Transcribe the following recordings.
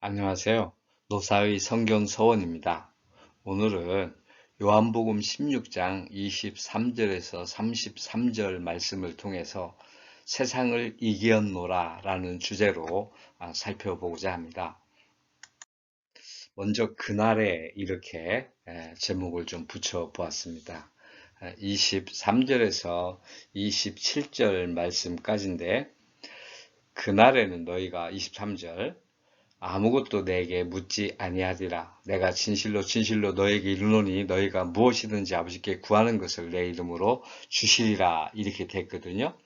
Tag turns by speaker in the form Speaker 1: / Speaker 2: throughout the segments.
Speaker 1: 안녕하세요. 노사의 성경 서원입니다. 오늘은 요한복음 16장 23절에서 33절 말씀을 통해서 세상을 이겼노라 라는 주제로 살펴보고자 합니다. 먼저 그날에 이렇게 제목을 좀 붙여 보았습니다. 23절에서 27절 말씀까지인데, 그날에는 너희가 23절 아무것도 내게 묻지 아니하리라. 내가 진실로 진실로 너에게 이르노니 너희가 무엇이든지 아버지께 구하는 것을 내 이름으로 주시리라. 이렇게 됐거든요.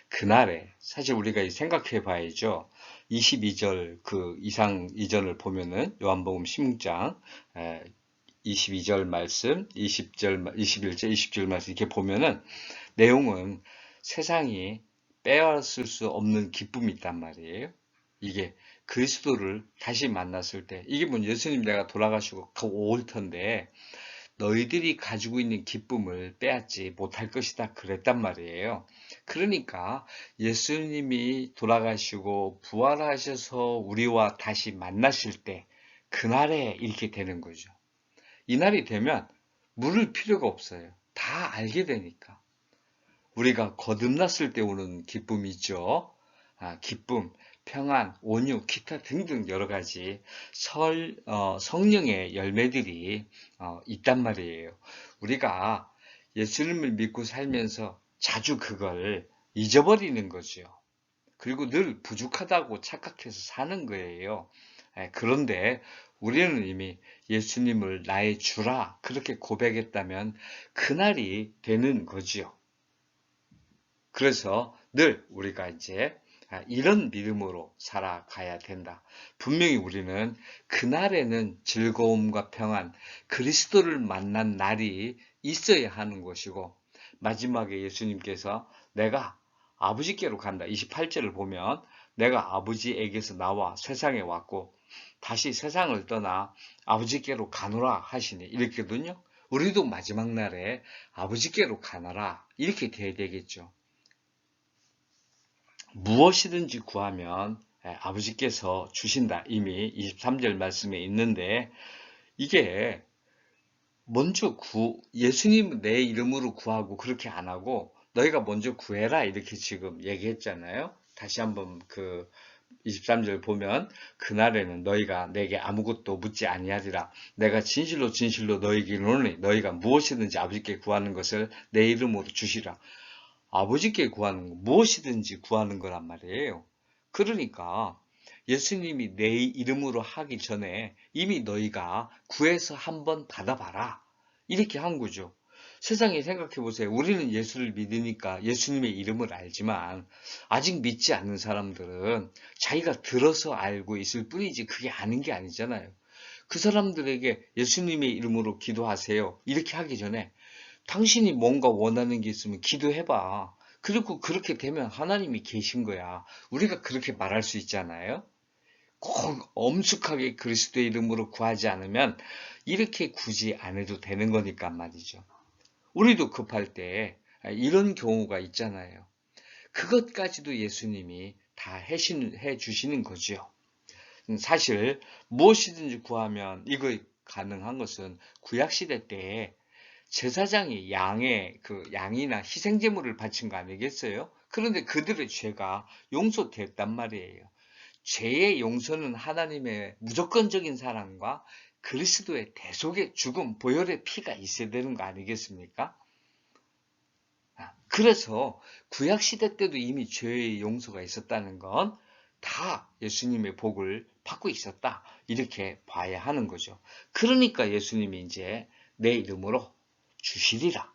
Speaker 1: 그날에 사실 우리가 생각해 봐야죠. 22절 그 이전을 보면은 요한복음 16장 22절 말씀, 20절, 21절, 20절 말씀 이렇게 보면은 내용은 세상이 빼앗을 수 없는 기쁨이 있단 말이에요. 이게 그리스도를 다시 만났을 때, 이게 뭐 예수님 내가 돌아가시고 올 텐데 너희들이 가지고 있는 기쁨을 빼앗지 못할 것이다 그랬단 말이에요. 그러니까 예수님이 돌아가시고 부활하셔서 우리와 다시 만나실 때 그날에 이렇게 되는 거죠. 이날이 되면 물을 필요가 없어요. 다 알게 되니까. 우리가 거듭났을 때 오는 기쁨이 있죠. 기쁨, 평안, 온유, 기타 등등 여러 가지 성령의 열매들이 있단 말이에요. 우리가 예수님을 믿고 살면서 자주 그걸 잊어버리는 거죠. 그리고 늘 부족하다고 착각해서 사는 거예요. 그런데 우리는 이미 예수님을 나의 주라 그렇게 고백했다면 그날이 되는 거지요. 그래서 늘 우리가 이제 이런 믿음으로 살아가야 된다. 분명히 우리는 그날에는 즐거움과 평안, 그리스도를 만난 날이 있어야 하는 것이고, 마지막에 예수님께서 내가 아버지께로 간다. 28절을 보면 내가 아버지에게서 나와 세상에 왔고 다시 세상을 떠나 아버지께로 가노라 하시니 이렇게거든요. 우리도 마지막 날에 아버지께로 가노라 이렇게 돼야 되겠죠. 무엇이든지 구하면 아버지께서 주신다. 이미 23절 말씀에 있는데, 이게 먼저 예수님 내 이름으로 구하고 그렇게 안 하고 너희가 먼저 구해라 이렇게 지금 얘기했잖아요. 다시 한번 그 23절 보면 그날에는 너희가 내게 아무것도 묻지 아니하리라. 내가 진실로 진실로 너희에게 이르노니 너희가 무엇이든지 아버지께 구하는 것을 내 이름으로 주시라. 아버지께 구하는 거, 무엇이든지 구하는 거란 말이에요. 그러니까 예수님이 내 이름으로 하기 전에 이미 너희가 구해서 한번 받아봐라. 이렇게 한 거죠. 세상에 생각해 보세요. 우리는 예수를 믿으니까 예수님의 이름을 알지만 아직 믿지 않는 사람들은 자기가 들어서 알고 있을 뿐이지 그게 아는 게 아니잖아요. 그 사람들에게 예수님의 이름으로 기도하세요. 이렇게 하기 전에 당신이 뭔가 원하는 게 있으면 기도해봐. 그리고 그렇게 되면 하나님이 계신 거야. 우리가 그렇게 말할 수 있잖아요. 꼭 엄숙하게 그리스도의 이름으로 구하지 않으면 이렇게 굳이 안 해도 되는 거니까 말이죠. 우리도 급할 때 이런 경우가 있잖아요. 그것까지도 예수님이 다 해 주시는 거죠. 사실 무엇이든지 구하면 이거 가능한 것은 구약시대 때 제사장이 양이나 희생제물을 바친 거 아니겠어요? 그런데 그들의 죄가 용서됐단 말이에요. 죄의 용서는 하나님의 무조건적인 사랑과 그리스도의 대속의 죽음, 보혈의 피가 있어야 되는 거 아니겠습니까? 그래서 구약시대 때도 이미 죄의 용서가 있었다는 건 다 예수님의 복을 받고 있었다. 이렇게 봐야 하는 거죠. 그러니까 예수님이 이제 내 이름으로 주시리라.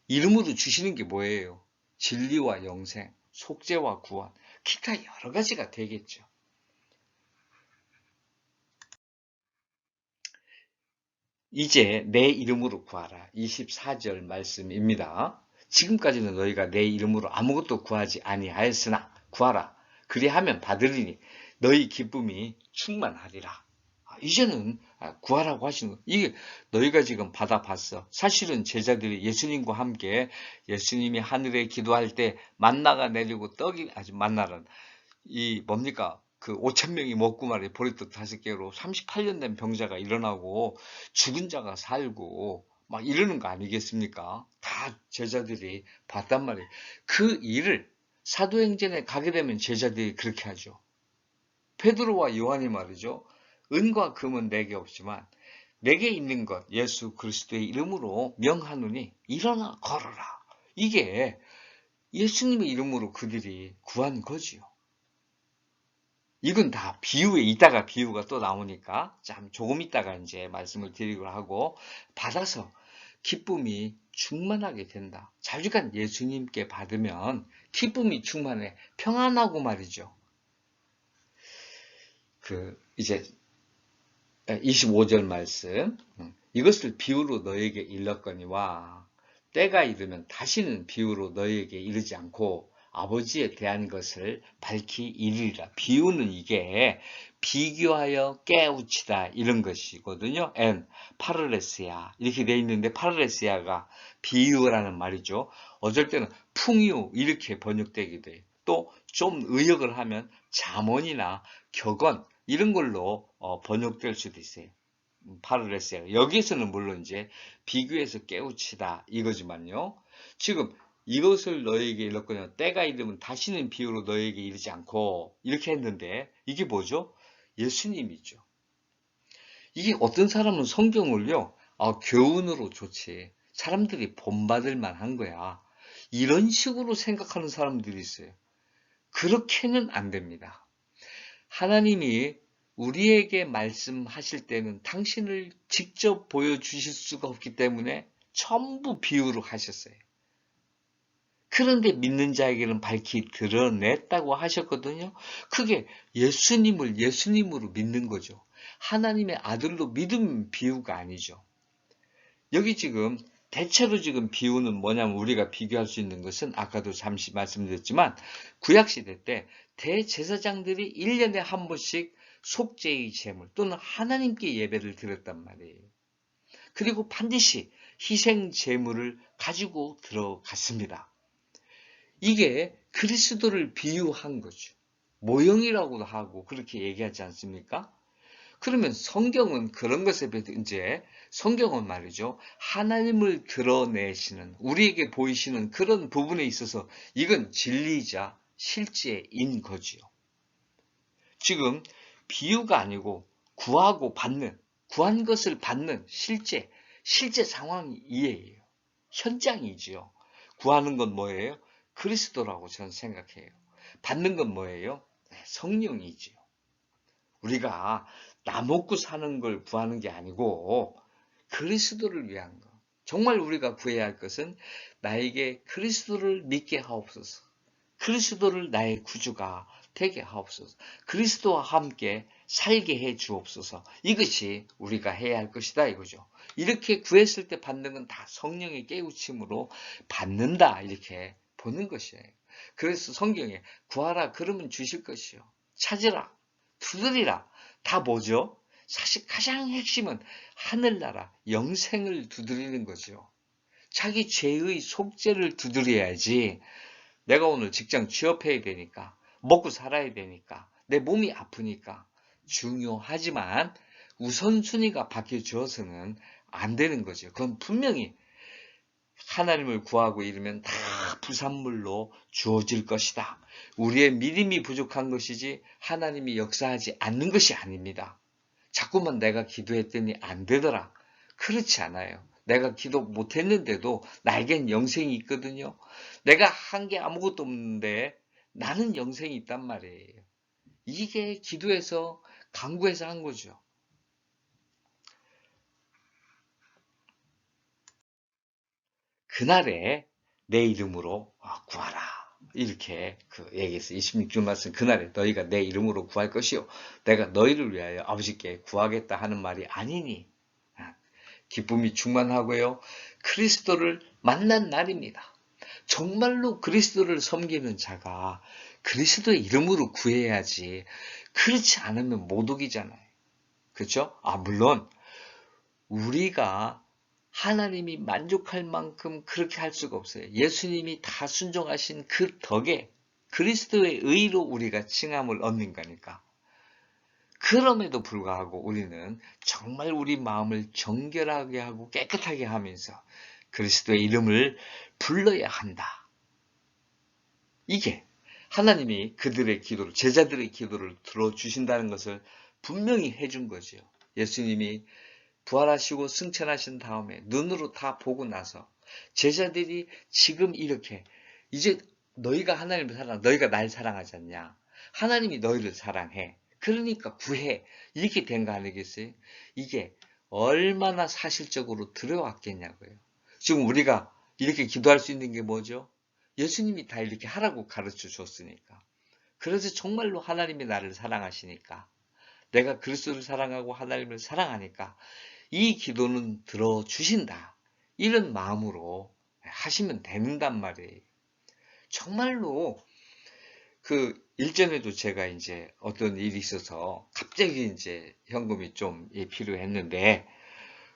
Speaker 1: 이름으로 주시는 게 뭐예요? 진리와 영생, 속죄와 구원, 기타 여러 가지가 되겠죠. 이제 내 이름으로 구하라. 24절 말씀입니다. 지금까지는 너희가 내 이름으로 아무것도 구하지 아니하였으나 구하라. 그리하면 받으리니 너희 기쁨이 충만하리라. 이제는 구하라고 하시는 거. 이게 너희가 지금 받아봤어. 사실은 제자들이 예수님과 함께 예수님이 하늘에 기도할 때 만나가 내리고 떡이 아주 만나는 이 뭡니까? 그 5천 명이 먹고 말이에요. 보리떡 5개로 38년 된 병자가 일어나고 죽은 자가 살고 막 이러는 거 아니겠습니까? 다 제자들이 봤단 말이에요. 그 일을 사도행전에 가게 되면 제자들이 그렇게 하죠. 베드로와 요한이 말이죠. 은과 금은 내게 없지만 내게 있는 것 예수 그리스도의 이름으로 명하노니 일어나 걸어라. 이게 예수님의 이름으로 그들이 구한 거지요. 이건 다 비유에 이따가 비유가 또 나오니까 참 조금 있다가 이제 말씀을 드리고 하고 받아서 기쁨이 충만하게 된다. 자주간 예수님께 받으면 기쁨이 충만해 평안하고 말이죠. 이제 25절 말씀 이것을 비유로 너에게 일렀거니와 때가 이르면 다시는 비유로 너에게 이르지 않고 아버지에 대한 것을 밝히 이르리라. 비유는 이게 비교하여 깨우치다 이런 것이거든요. 파르레스야 이렇게 돼 있는데 파르레스야가 비유라는 말이죠. 어쩔 때는 풍유 이렇게 번역되기도 해요. 또 좀 의역을 하면 잠언이나 격언 이런 걸로 번역될 수도 있어요. 파르레스야. 여기에서는 물론 이제 비교해서 깨우치다 이거지만요. 지금 이것을 너에게 일렀거니와 때가 이르면 다시는 비유로 너에게 이르지 않고 이렇게 했는데 이게 뭐죠? 예수님이죠. 이게 어떤 사람은 성경을요. 교훈으로 좋지. 사람들이 본받을 만한 거야. 이런 식으로 생각하는 사람들이 있어요. 그렇게는 안 됩니다. 하나님이 우리에게 말씀하실 때는 당신을 직접 보여주실 수가 없기 때문에 전부 비유로 하셨어요. 그런데 믿는 자에게는 밝히 드러냈다고 하셨거든요. 그게 예수님을 예수님으로 믿는 거죠. 하나님의 아들로 믿음 비유가 아니죠. 여기 지금 대체로 지금 비유는 뭐냐면 우리가 비교할 수 있는 것은 아까도 잠시 말씀드렸지만 구약시대 때 대제사장들이 1년에 한 번씩 속죄의 제물 또는 하나님께 예배를 드렸단 말이에요. 그리고 반드시 희생 제물을 가지고 들어갔습니다. 이게 그리스도를 비유한 거죠. 모형이라고도 하고 그렇게 얘기하지 않습니까? 그러면 성경은 그런 것에 비해 이제 성경은 말이죠. 하나님을 드러내시는 우리에게 보이시는 그런 부분에 있어서 이건 진리이자 실제인 거지요. 지금 비유가 아니고 구하고 받는 구한 것을 받는 실제 상황이에요. 현장이지요. 구하는 건 뭐예요? 그리스도라고 저는 생각해요. 받는 건 뭐예요? 성령이지요. 우리가 나 먹고 사는 걸 구하는 게 아니고 그리스도를 위한 것. 정말 우리가 구해야 할 것은 나에게 그리스도를 믿게 하옵소서. 그리스도를 나의 구주가 되게 하옵소서. 그리스도와 함께 살게 해 주옵소서. 이것이 우리가 해야 할 것이다 이거죠. 이렇게 구했을 때 받는 건 다 성령의 깨우침으로 받는다 이렇게 보는 것이에요. 그래서 성경에 구하라 그러면 주실 것이요. 찾으라 두드리라. 다 뭐죠? 사실 가장 핵심은 하늘나라, 영생을 두드리는 거죠. 자기 죄의 속죄를 두드려야지 내가 오늘 직장 취업해야 되니까, 먹고 살아야 되니까, 내 몸이 아프니까 중요하지만 우선순위가 바뀌어져서는 안 되는 거죠. 그건 분명히 하나님을 구하고 이르면 다 부산물로 주어질 것이다. 우리의 믿음이 부족한 것이지 하나님이 역사하지 않는 것이 아닙니다. 자꾸만 내가 기도했더니 안 되더라. 그렇지 않아요. 내가 기도 못했는데도 나에겐 영생이 있거든요. 내가 한 게 아무것도 없는데 나는 영생이 있단 말이에요. 이게 기도해서 간구해서 한 거죠. 그날에 내 이름으로 구하라. 이렇게 얘기했어요. 26절 말씀 그날에 너희가 내 이름으로 구할 것이요. 내가 너희를 위하여 아버지께 구하겠다 하는 말이 아니니 기쁨이 충만하고요. 그리스도를 만난 날입니다. 정말로 그리스도를 섬기는 자가 그리스도의 이름으로 구해야지 그렇지 않으면 못 오기잖아요. 그렇죠? 물론 우리가 하나님이 만족할 만큼 그렇게 할 수가 없어요. 예수님이 다 순종하신 그 덕에 그리스도의 의로 우리가 칭함을 얻는 거니까. 그럼에도 불구하고 우리는 정말 우리 마음을 정결하게 하고 깨끗하게 하면서 그리스도의 이름을 불러야 한다. 이게 하나님이 그들의 기도를, 제자들의 기도를 들어주신다는 것을 분명히 해준 거죠. 예수님이 부활하시고 승천하신 다음에 눈으로 다 보고 나서 제자들이 지금 이렇게 이제 너희가 하나님을 너희가 날 사랑하지 않냐? 하나님이 너희를 사랑해. 그러니까 구해. 이렇게 된 거 아니겠어요? 이게 얼마나 사실적으로 들어왔겠냐고요. 지금 우리가 이렇게 기도할 수 있는 게 뭐죠? 예수님이 다 이렇게 하라고 가르쳐 줬으니까. 그래서 정말로 하나님이 나를 사랑하시니까, 내가 그리스도를 사랑하고 하나님을 사랑하니까 이 기도는 들어주신다. 이런 마음으로 하시면 된단 말이에요. 정말로 그 일전에도 제가 이제 어떤 일이 있어서 갑자기 이제 현금이 좀 필요했는데,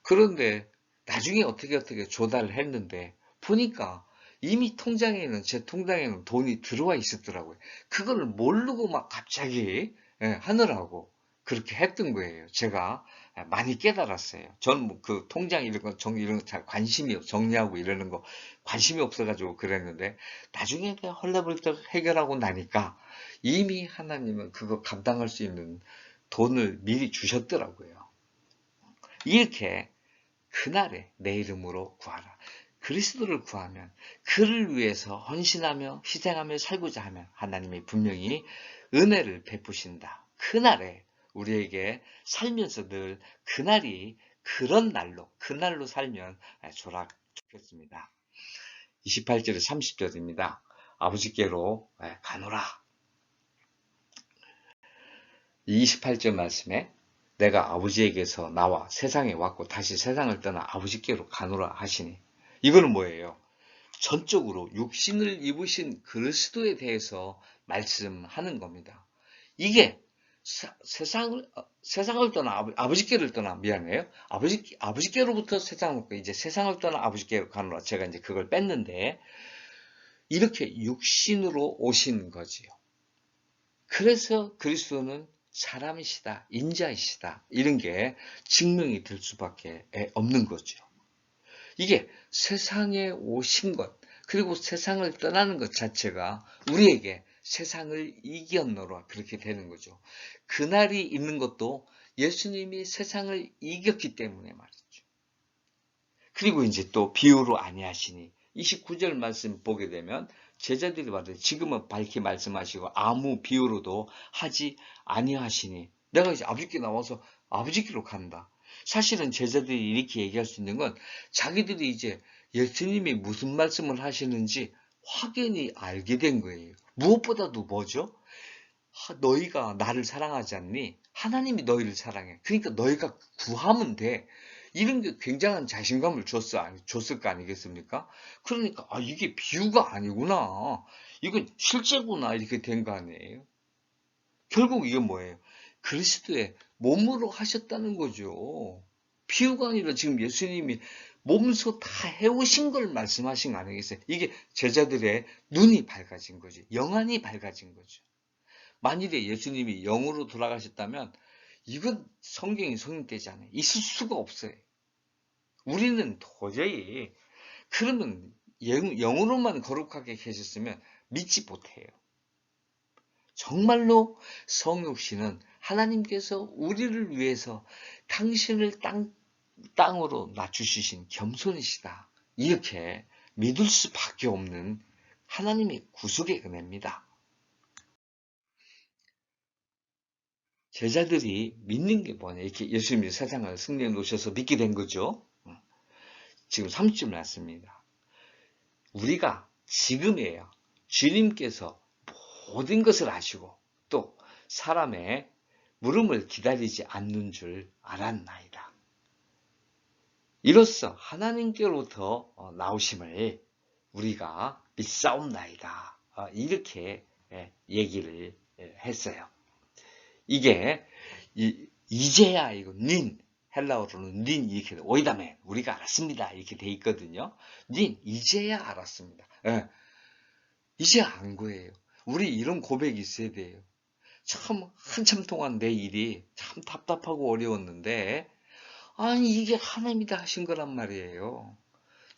Speaker 1: 그런데 나중에 어떻게 조달을 했는데 보니까 이미 제 통장에는 돈이 들어와 있었더라고요. 그걸 모르고 막 갑자기 하느라고 그렇게 했던 거예요. 제가 많이 깨달았어요. 저는 뭐 그 통장 이런 거 이런 거 잘 정리하고 이러는 거 관심이 없어가지고 그랬는데, 나중에 헐레벌떡 해결하고 나니까 이미 하나님은 그거 감당할 수 있는 돈을 미리 주셨더라고요. 이렇게 그날에 내 이름으로 구하라. 그리스도를 구하면, 그를 위해서 헌신하며 희생하며 살고자 하면 하나님이 분명히 은혜를 베푸신다. 그날에 우리에게 살면서 늘 그날이 그날로 살면 좋겠습니다. 28절에 30절입니다. 아버지께로 가노라. 28절 말씀에 내가 아버지에게서 나와 세상에 왔고 다시 세상을 떠나 아버지께로 가노라 하시니, 이거는 뭐예요? 전적으로 육신을 입으신 그리스도에 대해서 말씀하는 겁니다. 이게 세상을 떠나 아버지께를 떠나, 미안해요. 아버지께로부터 세상을 떠나 이제 세상을 떠나 아버지께로 가노라. 제가 이제 그걸 뺐는데, 이렇게 육신으로 오신 거지요. 그래서 그리스도는 사람이시다, 인자이시다, 이런 게 증명이 될 수밖에 없는 거죠. 이게 세상에 오신 것, 그리고 세상을 떠나는 것 자체가 우리에게 세상을 이겼노라, 그렇게 되는 거죠. 그날이 있는 것도 예수님이 세상을 이겼기 때문에 말이죠. 그리고 이제 또 비유로 아니하시니, 29절 말씀 보게 되면 제자들이 말해요. 지금은 밝히 말씀하시고 아무 비유로도 하지 아니하시니, 내가 이제 아버지께 나와서 아버지께로 간다. 사실은 제자들이 이렇게 얘기할 수 있는 건 자기들이 이제 예수님이 무슨 말씀을 하시는지 확연히 알게 된 거예요. 무엇보다도 뭐죠? 너희가 나를 사랑하지 않니? 하나님이 너희를 사랑해. 그러니까 너희가 구하면 돼. 이런 게 굉장한 자신감을 줬을 거 아니겠습니까? 그러니까 이게 비유가 아니구나. 이건 실제구나. 이렇게 된 거 아니에요. 결국 이건 뭐예요? 그리스도의 몸으로 하셨다는 거죠. 비유가 아니라 지금 예수님이 몸소 다 해오신 걸 말씀하신 거 아니겠어요? 이게 제자들의 눈이 밝아진 거지. 영안이 밝아진 거죠. 만일에 예수님이 영으로 돌아가셨다면 이건 성경이 성립되지 않아요. 있을 수가 없어요. 우리는 도저히, 그러면 영으로만 거룩하게 계셨으면 믿지 못해요. 정말로 성육신은 하나님께서 우리를 위해서 당신을 땅으로 낮추시신 겸손이시다, 이렇게 믿을 수밖에 없는 하나님의 구속의 은혜입니다. 제자들이 믿는 게 뭐냐, 이렇게 예수님이 세상을 승리해 놓으셔서 믿게 된 거죠. 지금 30절 났습니다. 우리가 지금이에요. 주님께서 모든 것을 아시고 또 사람의 물음을 기다리지 않는 줄 알았나이다. 이로써 하나님께로부터 나오심을 우리가 믿사옵나이다. 이렇게 얘기를 했어요. 이게 이제야, 이거 헬라어로는 닌 이렇게 오이다멘, 우리가 알았습니다, 이렇게 돼 있거든요. 이제야 알았습니다. 이제 안 거예요. 우리 이런 고백이 있어야 돼요. 참 한참 동안 내 일이 참 답답하고 어려웠는데 아니 이게 하나님이 다 하신 거란 말이에요.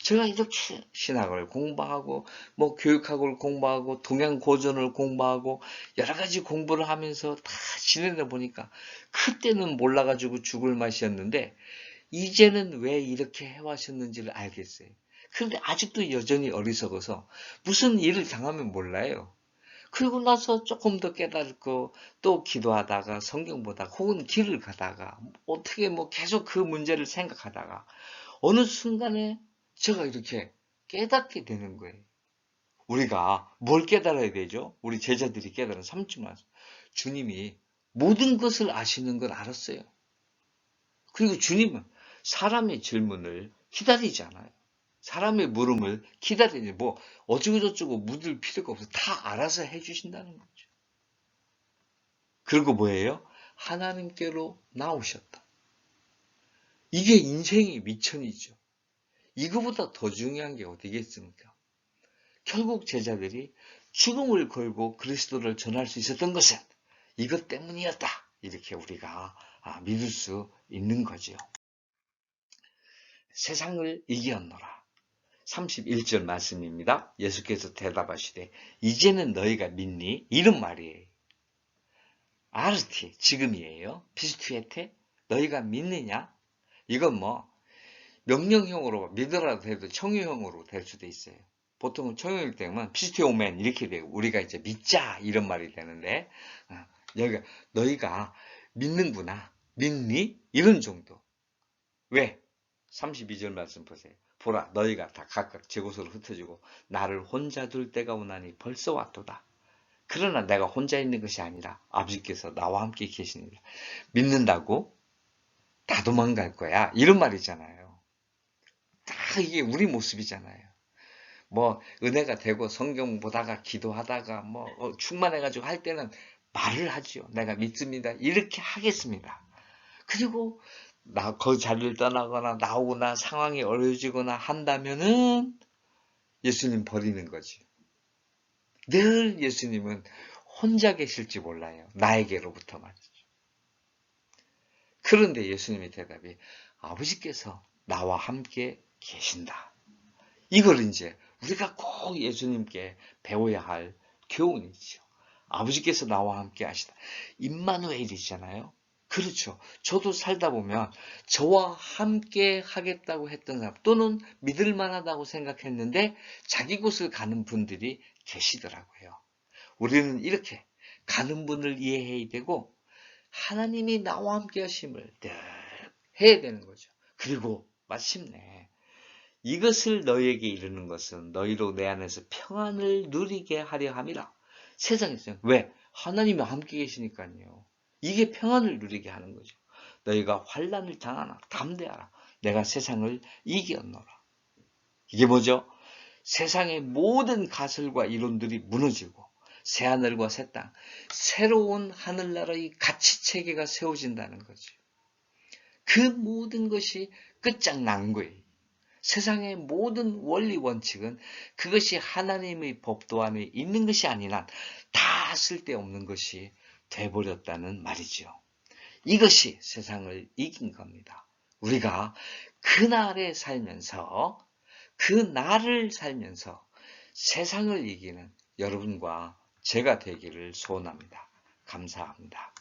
Speaker 1: 제가 이렇게 신학을 공부하고 뭐 교육학을 공부하고 동양 고전을 공부하고 여러 가지 공부를 하면서 다 지내다 보니까 그때는 몰라가지고 죽을 맛이었는데 이제는 왜 이렇게 해왔었는지를 알겠어요. 그런데 아직도 여전히 어리석어서 무슨 일을 당하면 몰라요. 그리고 나서 조금 더 깨닫고 또 기도하다가 성경 보다가 혹은 길을 가다가 어떻게 뭐 계속 그 문제를 생각하다가 어느 순간에 제가 이렇게 깨닫게 되는 거예요. 우리가 뭘 깨달아야 되죠? 우리 제자들이 깨달은 삼중 말씀. 주님이 모든 것을 아시는 걸 알았어요. 그리고 주님은 사람의 질문을 기다리지 않아요. 사람의 물음을 기다리지 뭐 어쩌고저쩌고 묻을 필요가 없어. 다 알아서 해주신다는 거죠. 그리고 뭐예요? 하나님께로 나오셨다. 이게 인생의 미천이죠. 이거보다 더 중요한 게 어디겠습니까? 결국 제자들이 죽음을 걸고 그리스도를 전할 수 있었던 것은 이것 때문이었다. 이렇게 우리가 믿을 수 있는 거죠. 세상을 이겼노라. 31절 말씀입니다. 예수께서 대답하시되 이제는 너희가 믿니? 이런 말이에요. 아르티, 지금이에요. 피스투에테, 너희가 믿느냐? 이건 뭐 명령형으로 믿으라도 해도 청유형으로 될 수도 있어요. 보통은 청유일 때면 피스티오멘 이렇게 되고 우리가 이제 믿자 이런 말이 되는데 여기가 너희가 믿는구나. 믿니? 이런 정도. 왜? 32절 말씀 보세요. 보라 너희가 다 각각 제 곳으로 흩어지고 나를 혼자 둘 때가 오나니 벌써 왔도다. 그러나 내가 혼자 있는 것이 아니라 아버지께서 나와 함께 계시느니라. 믿는다고 다 도망갈 거야. 이런 말이잖아요. 다 이게 우리 모습이잖아요. 뭐 은혜가 되고 성경 보다가 기도하다가 뭐 충만해가지고 할 때는 말을 하지요. 내가 믿습니다. 이렇게 하겠습니다. 그리고 그 자리를 떠나거나 나오거나 상황이 어려워지거나 한다면은 예수님 버리는 거지. 늘 예수님은 혼자 계실지 몰라요. 나에게로부터 말이죠. 그런데 예수님의 대답이 아버지께서 나와 함께 계신다. 이걸 이제 우리가 꼭 예수님께 배워야 할 교훈이죠. 아버지께서 나와 함께 하시다. 임마누엘이잖아요. 그렇죠. 저도 살다 보면 저와 함께 하겠다고 했던 사람 또는 믿을 만하다고 생각했는데 자기 곳을 가는 분들이 계시더라고요. 우리는 이렇게 가는 분을 이해해야 되고 하나님이 나와 함께 하심을 늘 해야 되는 거죠. 그리고 마침내 이것을 너희에게 이르는 것은 너희로 내 안에서 평안을 누리게 하려 함이라. 세상에서 왜? 하나님이 함께 계시니까요. 이게 평안을 누리게 하는 거죠. 너희가 환난을 당하나 담대하라. 내가 세상을 이겼노라. 이게 뭐죠? 세상의 모든 가설과 이론들이 무너지고 새하늘과 새 땅, 새로운 하늘나라의 가치체계가 세워진다는 거죠. 그 모든 것이 끝장난 거예요. 세상의 모든 원리 원칙은 그것이 하나님의 법도 안에 있는 것이 아니라 다 쓸데없는 것이 돼버렸다는 말이죠. 이것이 세상을 이긴 겁니다. 우리가 그날에 살면서 그 날을 살면서 세상을 이기는 여러분과 제가 되기를 소원합니다. 감사합니다.